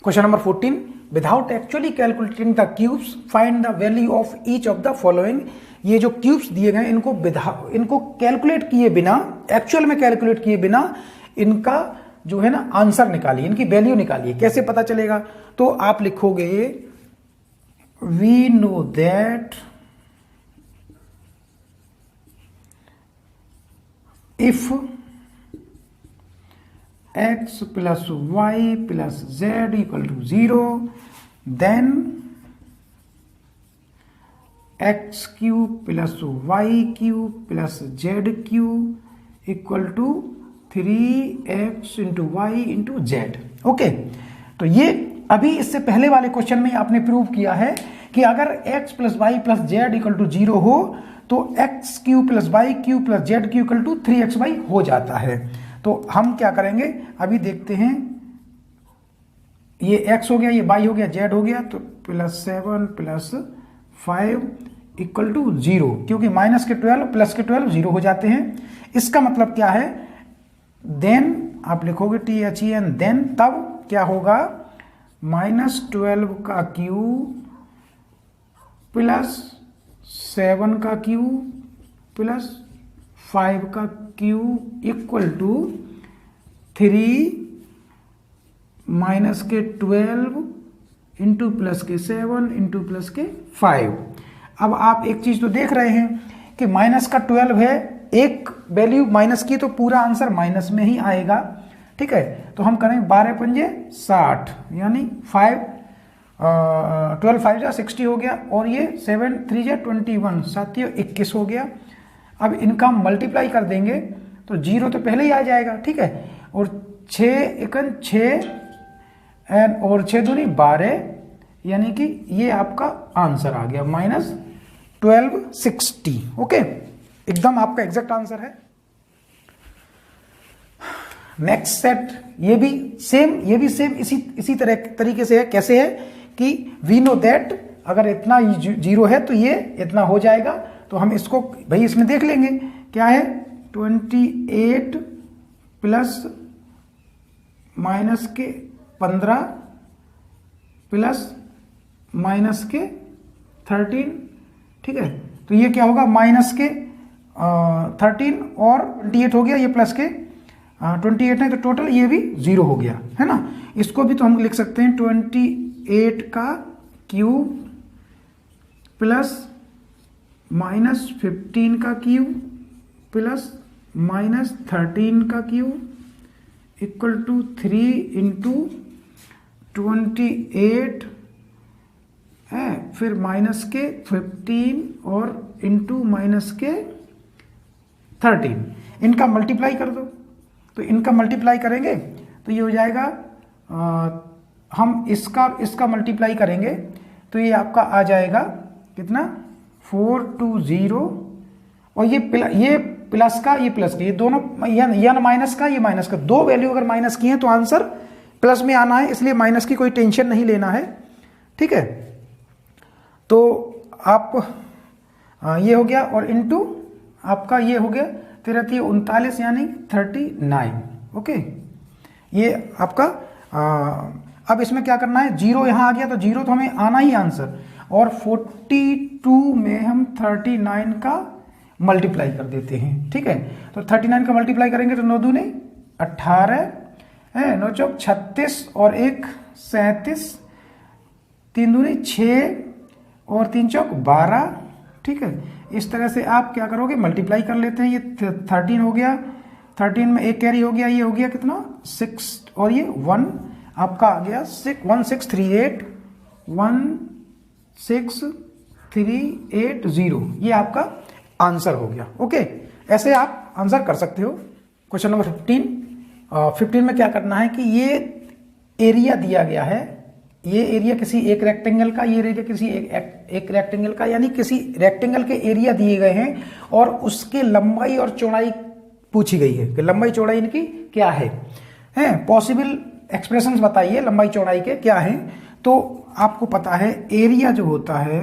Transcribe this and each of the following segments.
Question number 14, without actually calculating the cubes find the value of each of the following. ये जो cubes दिए गए इनको calculate किए बिना, एक्चुअल में कैलकुलेट किए बिना इनका जो है ना आंसर निकालिए, इनकी वैल्यू निकालिए। कैसे पता चलेगा? तो आप लिखोगे we know that if x plus y plus z equal to 0, then x cube plus y cube plus z cube equal to 3x into y into z। Okay, तो ये अभी इससे पहले वाले क्वेश्चन में आपने प्रूव किया है कि अगर x plus Y plus Z equal to 0 हो तो x cube plus Y cube plus Z cube equal to 3xy हो जाता है। तो हम क्या करेंगे, अभी देखते हैं। ये x हो गया, ये y हो गया, z हो गया, तो +7 + 5 इक्वल टू 0, क्योंकि माइनस के 12 प्लस के 12 0 हो जाते हैं। इसका मतलब क्या है? देन आप लिखोगे THEN, देन तब क्या होगा, -12 का क्यूब प्लस 7 का क्यूब प्लस 5 का क्यूब इक्वल टू 3 माइनस के 12 इंटू प्लस के 7 इंटू प्लस के 5। अब आप एक चीज तो देख रहे हैं कि माइनस का 12 है, एक वैल्यू माइनस की तो पूरा आंसर माइनस में ही आएगा। ठीक है, तो हम करेंगे 12 पंजे 60, यानी 12 5 जा 60 हो गया, और ये 7 3 जा 21, साथियों 21 हो गया। अब इनका मल्टीप्लाई कर देंगे तो 0 तो पहले ही आ जाएगा। ठीक है, और 6 एकन 6 और 6 दूनी 12, यानी कि ये आपका आंसर आ गया -1260। ओके, एकदम आपका एग्जैक्ट आंसर है। नेक्स्ट सेट, ये भी सेम इसी तरीके से है। कैसे है कि वी नो दैट अगर इतना 0 है तो ये इतना हो जाएगा। तो हम इसको भाई इसमें देख लेंगे क्या है, 28 प्लस माइनस के 15 प्लस माइनस के 13। ठीक है, तो ये क्या होगा, माइनस के 13 और 28 हो गया, ये प्लस के 28 है, तो टोटल ये भी 0 हो गया, है ना। इसको भी तो हम लिख सकते हैं 28 का क्यूब प्लस -15 का क्यूब प्लस -13 का क्यूब इक्वल टू 3 इंटू 28 है, फिर माइनस के 15 और इंटू माइनस के 13। इनका मल्टीप्लाई कर दो, तो इनका मल्टीप्लाई करेंगे तो ये हो जाएगा, हम इसका मल्टीप्लाई करेंगे तो ये आपका आ जाएगा कितना, 420, और ये प्लस का ये प्लस का, ये दोनों या माइनस का ये माइनस का, दो वैल्यू अगर माइनस की है तो आंसर प्लस में आना है, इसलिए माइनस की कोई टेंशन नहीं लेना है। ठीक है, तो आप ये हो गया, और इनटू आपका ये हो गया 39 यानी 39। ओके, ये आपका अब इसमें क्या करना है, 0 यहां आ गया तो 0 तो हमें आना ही आंसर, और 42 में हम 39 का मल्टीप्लाई कर देते हैं। ठीक है, तो 39 का मल्टीप्लाई करेंगे तो 9 दूने 18 है, 9 चौक 36 और 1 37, 3 दूने 6 और 3 चौक 12। ठीक है, इस तरह से आप क्या करोगे, मल्टीप्लाई कर लेते हैं। ये 13 हो गया, 13 में एक कैरी हो गया, ये हो गया कितना 6, और ये 1 आपका आ गया 1638 16380, ये आपका आंसर हो गया। ओके, ऐसे आप आंसर कर सकते हो। क्वेश्चन नंबर 15 में क्या करना है कि ये एरिया दिया गया है, ये एरिया किसी एक रेक्टेंगल का, ये एरिया किसी एक रेक्टेंगल का, यानी किसी रेक्टेंगल के एरिया दिए गए हैं और उसके लंबाई और चौड़ाई पूछी गई है कि लंबाई चौड़ाई इनकी क्या है। पॉसिबल एक्सप्रेशंस बताइए लंबाई चौड़ाई के क्या हैं। तो आपको पता है एरिया जो होता है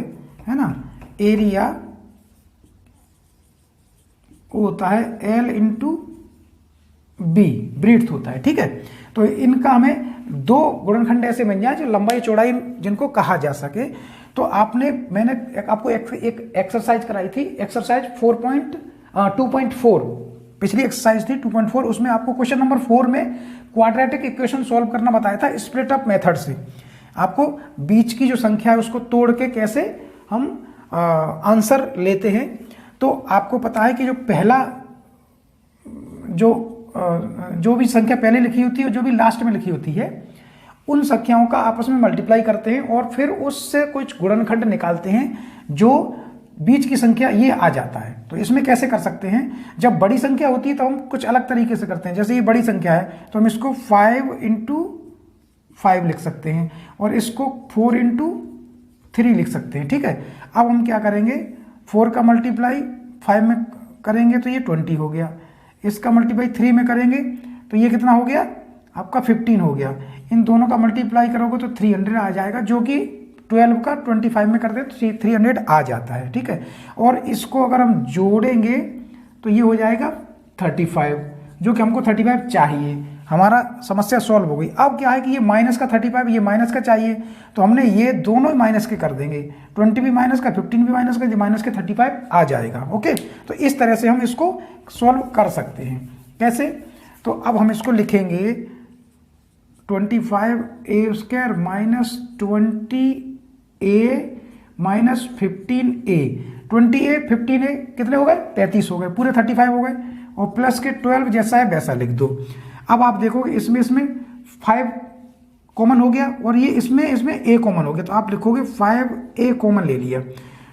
ना, एरिया होता है L इंटू बी, ब्रीड्थ होता है। ठीक है, तो इनका हमें दो गुणनखंड ऐसे बन जाए जो लंबाई चौड़ाई जिनको कहा जा सके। तो मैंने आपको एक एक्सरसाइज कराई थी, एक्सरसाइज 2.4, पिछली एक्सरसाइज थी 2.4, उसमें आपको क्वेश्चन नंबर 4 में क्वाड्रेटिक इक्वेशन सॉल्व करना बताया था स्प्लिट अप मेथड से। आपको बीच की जो संख्या है उसको तोड़ के कैसे हम आंसर लेते हैं। तो आपको पता है कि जो पहला जो भी संख्या पहले लिखी होती है और जो भी लास्ट में लिखी होती है उन संख्याओं का आपस में मल्टीप्लाई करते हैं और फिर उससे कुछ गुणनखंड निकालते हैं, जो बीच की संख्या ये आ जाता है। तो इसमें कैसे कर सकते हैं, जब बड़ी संख्या होती है तो हम कुछ अलग तरीके से करते हैं। जैसे ये बड़ी संख्या है तो हम इसको 5 × 5 लिख सकते हैं और इसको 4 × 3 लिख सकते हैं, ठीक है। अब हम क्या करेंगे, 4 का मल्टीप्लाई 5 में करेंगे तो ये 20 हो गया, इसका मल्टीप्लाई 3 में करेंगे तो ये कितना हो गया आपका 15 हो गया। इन दोनों का मल्टीप्लाई करोगे तो 300 आ जाएगा, जो कि 12 का 25 में करते हैं तो 300 आ जाता है, ठीक है। और इसको अगर हम जोड़ेंगे तो ये हो जाएगा 35, जो कि हमको 35 चाहिए। हमारा समस्या सॉल्व हो गई। अब क्या है कि ये माइनस का 35, ये माइनस का चाहिए, तो हमने ये दोनों माइनस के कर देंगे, 20 भी माइनस का, 15 भी माइनस का, ये माइनस के 35 आ जाएगा। ओके, तो इस तरह से हम इसको सॉल्व कर सकते हैं। कैसे, तो अब हम इसको लिखेंगे 25a² minus 20a minus 15a। 20a 15a कितने हो गए, 33 हो गए, पूरे 35 हो गए, और प्लस के 12 जैसा है वैसा लिख दो। अब आप देखोगे इसमें 5 कॉमन हो गया और ये इसमें a कॉमन हो गया, तो आप लिखोगे 5a कॉमन ले लिया,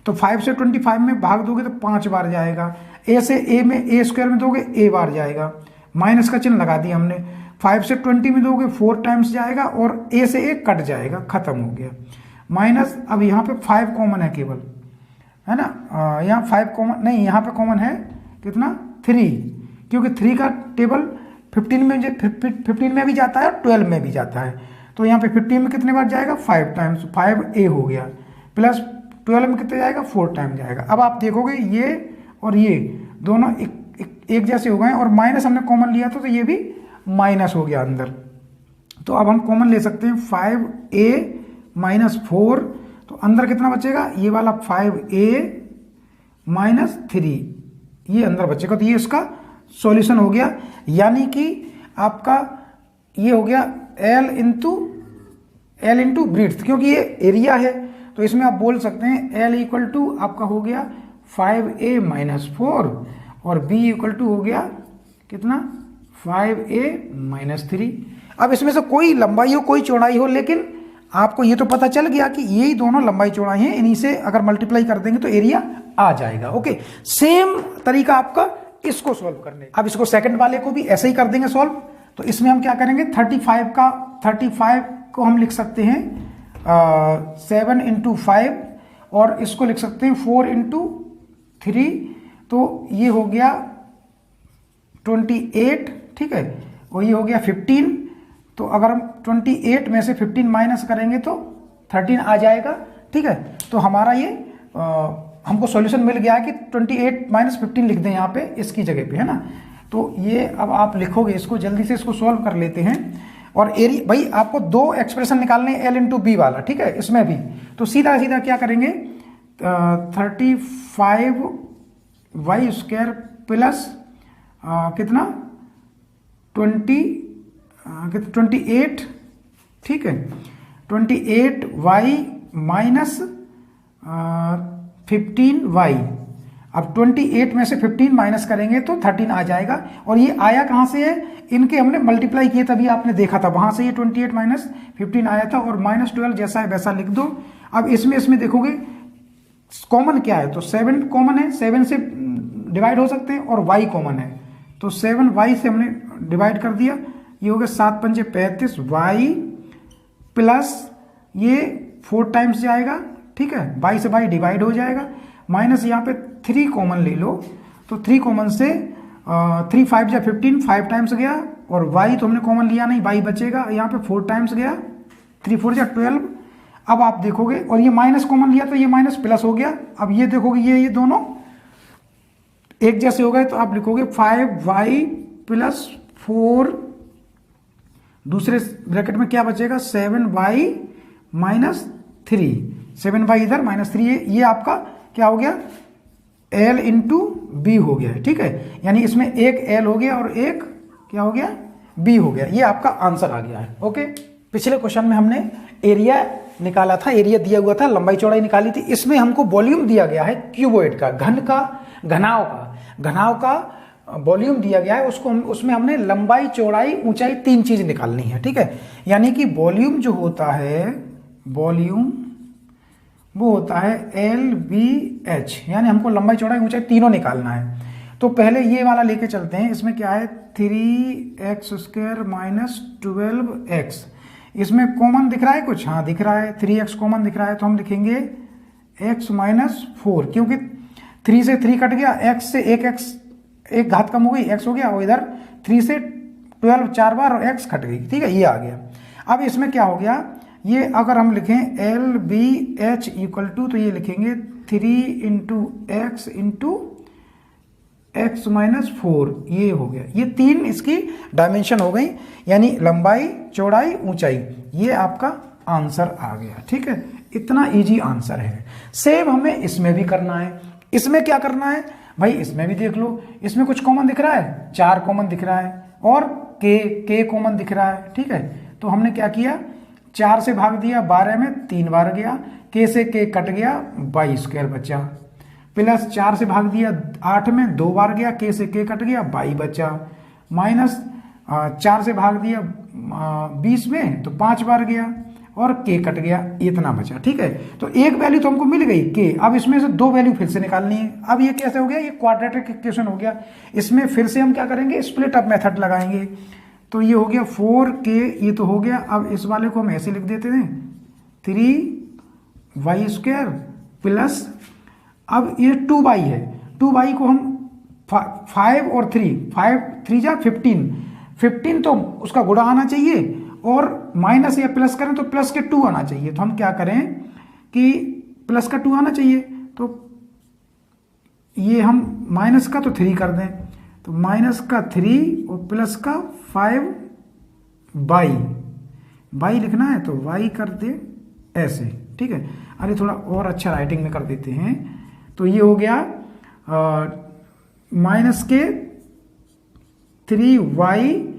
तो 5 से 25 में भाग दोगे तो 5 बार जाएगा, a से a में a² में दोगे a बार जाएगा, माइनस का चिन्ह लगा दिया हमने। 5 से 20 में दोगे 4 टाइम्स जाएगा और a से a कट जाएगा, खत्म हो गया। माइनस, अब यहाँ पे 5 कॉमन है केवल, है ना, यहाँ 5 कॉमन नहीं, यहाँ पे कॉमन है कितना 3, क्योंकि 3 का टेबल 15 में भी जाता है और 12 में भी जाता है, तो यहाँ पे 15 में कितने बार जाएगा 5 टाइम्स, 5a हो गया, प्लस 12 में कितने जाएगा 4 टाइम जाएगा। अब आप देखोगे ये और ये दोनों एक जैसे हो गए, और माइनस हमने कॉमन लिया था तो ये भी माइनस हो गया अंदर। तो अब हम कॉमन ले सकते हैं 5a माइनस 4, तो अंदर कितना बचेगा, ये वाला 5a माइनस 3, ये अंदर बचेगा। तो ये इसका सॉल्यूशन हो गया, यानी कि आपका ये हो गया L इंटू ब्रीड्थ, क्योंकि ये एरिया है तो इसमें आप बोल सकते हैं L इक्वल टू आपका हो गया 5a माइनस 4 और B इक्वल टू हो गया कितना 5a माइनस 3। अब इसमें से कोई लंबाई हो कोई चौड़ाई हो, लेकिन आपको ये तो पता चल गया कि यही दोनों लंबाई चौड़ाई हैं, इन्हीं से अगर मल्टीप्लाई कर देंगे तो एरिया आ जाएगा। ओके, सेम तरीका आपका इसको सॉल्व करने। अब इसको सेकंड वाले को भी ऐसे ही कर देंगे सॉल्व। तो इसमें हम क्या करेंगे, 35 को हम लिख सकते हैं 7 × 5 और इसको लिख सकते हैं 4 × 3, तो ये हो गया 28, ठीक है, और ये हो गया 15। तो अगर हम 28 में से 15 माइनस करेंगे तो 13 आ जाएगा, ठीक है। तो हमारा ये हमको सॉल्यूशन मिल गया है कि 28 माइनस 15 लिख दें यहाँ पे इसकी जगह पे, है ना। तो ये अब आप लिखोगे, इसको जल्दी से इसको सॉल्व कर लेते हैं। और एरिया, भाई आपको 2 एक्सप्रेशन निकालने हैं L × B वाला, ठीक है, इसमें भी। तो सीधा सीधा क्या करेंगे, 35y² प्लस कितना 28, ठीक है, 28y माइनस 15y। अब 28 में से 15 माइनस करेंगे तो 13 आ जाएगा, और ये आया कहाँ से है, इनके हमने मल्टीप्लाई किए तभी आपने देखा था, वहां से ये 28 माइनस 15 आया था, और माइनस 12 जैसा है वैसा लिख दो। अब इसमें देखोगे कॉमन क्या है, तो 7 कॉमन है, 7 से डिवाइड हो सकते हैं, और y कॉमन है, तो 7y से हमने डिवाइड कर दिया, ये हो गया 7 × 5 = 35, y प्लस ये 4 टाइम्स जाएगा, ठीक है, y से y डिवाइड हो जाएगा, माइनस यहाँ पे 3 कॉमन ले लो, तो 3 कॉमन से 3 × 5 = 15, 5 टाइम्स गया, और y तो हमने कॉमन लिया नहीं, y बचेगा, यहाँ पे 4 टाइम्स गया, 3 × 4 = 12। अब आप देखोगे, और ये माइनस कॉमन लिया तो ये माइनस प्लस हो गया। अब ये देखोगे ये दोनों एक जैसे हो गए, तो आप लिखोगे 5y प्लस 4 दूसरे ब्रैकेट में क्या बचेगा 7y माइनस 3, 7y इधर माइनस 3 ये आपका क्या हो गया l इंटू बी हो गया है, ठीक है। यानी इसमें एक l हो गया और एक क्या हो गया b हो गया, ये आपका आंसर आ गया है। ओके, पिछले क्वेश्चन में हमने एरिया निकाला था, एरिया दिया हुआ था, लंबाई चौड़ाई निकाली थी। इसमें हमको वॉल्यूम दिया गया है क्यूबॉइड का, घनाव का वॉल्यूम दिया गया है, उसमें हमने लंबाई चौड़ाई ऊंचाई 3 चीज निकालनी है, ठीक है। यानी कि वॉल्यूम जो होता है, वॉल्यूम वो होता है LBH, यानी हमको लंबाई चौड़ाई ऊंचाई तीनों निकालना है। तो पहले ये वाला लेके चलते हैं। इसमें क्या है 3x² माइनस 12x, इसमें कॉमन दिख रहा है कुछ, हाँ दिख रहा है 3x कॉमन दिख रहा है, तो हम लिखेंगे x माइनस 4, क्योंकि 3 से 3 कट गया, x से एक घात कम हो गई, x हो गया, और इधर 3 से 12 4 बार और x कट गई, ठीक है, ये आ गया। अब इसमें क्या हो गया, ये अगर हम लिखें LBH इक्वल टू, तो ये लिखेंगे 3 into x into x minus 4, ये हो गया। ये 3 इसकी डायमेंशन हो गई, यानी लंबाई चौड़ाई ऊंचाई, ये आपका आंसर आ गया, ठीक है। इतना इजी आंसर है। सेम हमें इसमें भी करना है। इसमें क्या करना है भाई, इसमें भी देख लो, इसमें कुछ कॉमन दिख रहा है, 4 कॉमन दिख रहा है और k कॉमन दिख रहा है, ठीक है। तो हमने क्या किया, 4 से भाग दिया, 12 में 3 बार गया, k से k कट गया, y² बचा, प्लस 4 से भाग दिया 8 में 2 बार गया, k से k कट गया, y बचा, माइनस 4 से भाग दिया 20 में तो 5 बार गया और k कट गया, इतना बचा, ठीक है। तो एक वैल्यू तो हमको मिल गई k, अब इसमें से 2 वैल्यू फिर से निकालनी है। अब ये कैसे हो गया, ये क्वाड्रेटिक इक्वेशन हो गया। इसमें फिर से हम क्या करेंगे, स्प्लिट अप मेथड लगाएंगे। तो ये हो गया 4k, ये तो हो गया। अब इस वाले को हम ऐसे लिख देते हैं 3y² प्लस, अब ये 2y है, 2y को हम 5 और 3 जा 15 तो उसका गुणा आना चाहिए, और माइनस या प्लस करें तो प्लस के 2 आना चाहिए। तो हम क्या करें कि प्लस का 2 आना चाहिए, तो ये हम माइनस का तो 3 कर दें, तो माइनस का 3 और प्लस का 5 y लिखना है तो y कर दे ऐसे, ठीक है। अरे थोड़ा और अच्छा राइटिंग में कर देते हैं, तो ये हो गया माइनस के 3y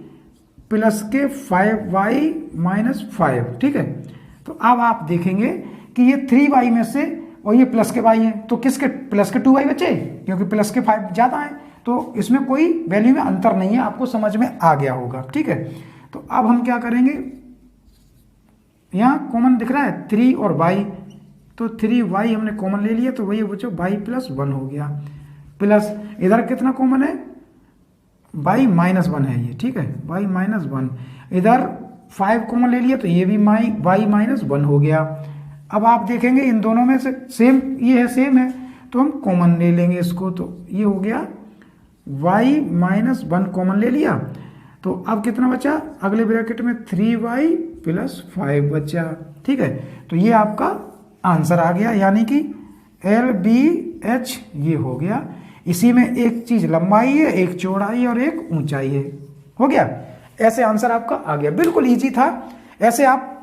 प्लस के 5y माइनस 5, ठीक है। तो अब आप देखेंगे कि ये 3y में से, और ये प्लस के y है, तो किसके प्लस के 2y बचे, क्योंकि प्लस के 5 ज्यादा है, तो इसमें कोई वैल्यू में अंतर नहीं है। आपको समझ में आ गया होगा, ठीक है। तो अब हम क्या करेंगे, यहां कॉमन दिख रहा है 3 और y, तो 3y हमने कॉमन ले लिया, तो वही बच्चों y प्लस 1 हो गया, प्लस इधर कितना कॉमन है, y माइनस 1 है ये, ठीक है, y माइनस 1, इधर 5 कॉमन ले लिया, तो ये भी y माइनस 1 हो गया। अब आप देखेंगे इन दोनों में से सेम, ये है सेम है, तो हम कॉमन ले लेंगे इसको, तो ये हो गया y माइनस 1 कॉमन ले लिया, तो अब कितना बचा, अगले ब्रैकेट में 3y प्लस 5 बचा, ठीक है। तो ये आपका आंसर आ गया, यानी कि LBH ये हो गया। इसी में एक चीज लंबाई है, एक चौड़ाई और एक ऊंचाई है, हो गया। ऐसे आंसर आपका आ गया, बिल्कुल इजी था। ऐसे आप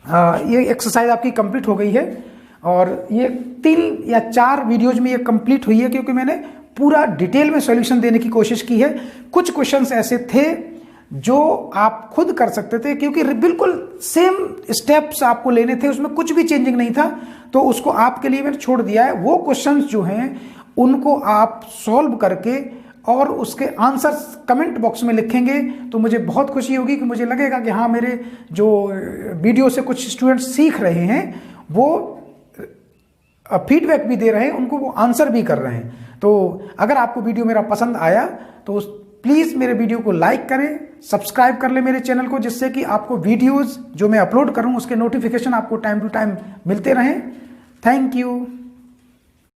ये एक्सरसाइज आपकी कंप्लीट हो गई है, और ये 3 या 4 वीडियोज में ये कंप्लीट हुई है, क्योंकि मैंने पूरा डिटेल में सॉल्यूशन देने की कोशिश की है। कुछ क्वेश्चंस ऐसे थे जो आप खुद कर सकते थे, क्योंकि बिल्कुल सेम स्टेप्स आपको लेने थे, उसमें कुछ भी चेंजिंग नहीं था, तो उसको आपके लिए मैंने छोड़ दिया है। वो क्वेश्चंस जो हैं उनको आप सॉल्व करके और उसके आंसर्स कमेंट बॉक्स में लिखेंगे, तो मुझे बहुत खुशी होगी, कि मुझे लगेगा कि हाँ, मेरे जो वीडियो से कुछ स्टूडेंट्स सीख रहे हैं, वो फीडबैक भी दे रहे हैं, उनको वो आंसर भी कर रहे हैं। तो अगर आपको वीडियो मेरा पसंद आया तो प्लीज़ मेरे वीडियो को लाइक करें, सब्सक्राइब कर लें मेरे चैनल को, जिससे कि आपको वीडियोस जो मैं अपलोड करूं उसके नोटिफिकेशन आपको टाइम टू टाइम मिलते रहें। Thank you.